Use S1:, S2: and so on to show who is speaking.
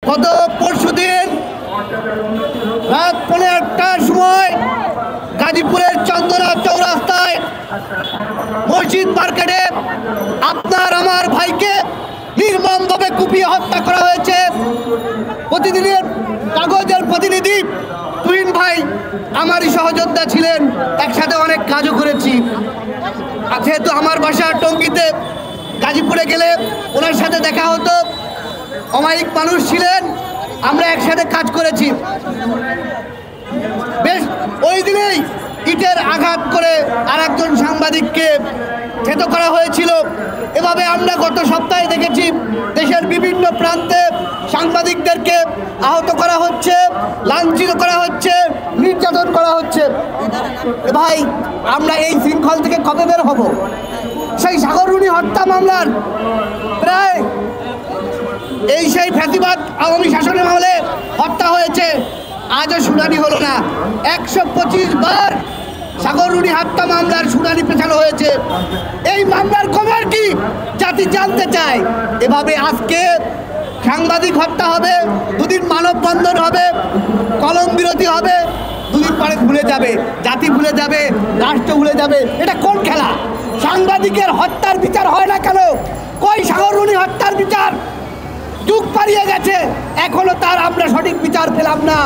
S1: গত পরশুদিন রাত ১৫টার সময় গাজীপুরের চন্দনা চৌরাস্তায় মসজিদ মার্কেটে আপনার আমার ভাইকে নির্মমভাবে কুপিয়ে হত্যা করা হয়েছে। প্রতিদিনের কাগজের প্রতিনিধি তুহিন ভাই আমারই সহযোদ্ধা ছিলেন, একসাথে অনেক কাজও করেছি। যেহেতু আমার বাসা টঙ্গীতে, গাজীপুরে গেলে ওনার সাথে দেখা হতো, অমায়িক মানুষ ছিলেন, আমরা একসাথে কাজ করেছি। বেশ ওই দিনেই ইটের আঘাত করে আরেকজন সাংবাদিককে থেতো করা হয়েছিল। এভাবে আমরা গত সপ্তাহে দেখেছি দেশের বিভিন্ন প্রান্তে সাংবাদিকদেরকে আহত করা হচ্ছে, লাঞ্ছিত করা হচ্ছে, নির্যাতন করা হচ্ছে। ভাই, আমরা এই শৃঙ্খল থেকে কবে বের হব? সেই সাগররুনি হত্যা মামলার প্রায় সেই ফ্যাসিবাদ আওয়ামী শাসনের আমলে হত্যা হয়েছে, আজও শুনানি হলো না। ১২৫ বার সাগররুনি হত্যা মামলার শুনানি পেছানো হয়েছে। এই মামলার খবর কি জাতি জানতে চায়। এভাবে আজকে সাংবাদিক হত্যা হবে, দুদিন মানববন্ধন হবে, কলম বিরতি হবে, দুদিন পরে ভুলে যাবে, জাতি ভুলে যাবে, রাষ্ট্র ভুলে যাবে। এটা কোন খেলা? সাংবাদিকের হত্যার বিচার হয় না কেন? কই সাগররুনি হত্যার বিচার? যুগ পালিয়ে গেছে, এখনো তার আমরা সঠিক বিচার পেলাম না।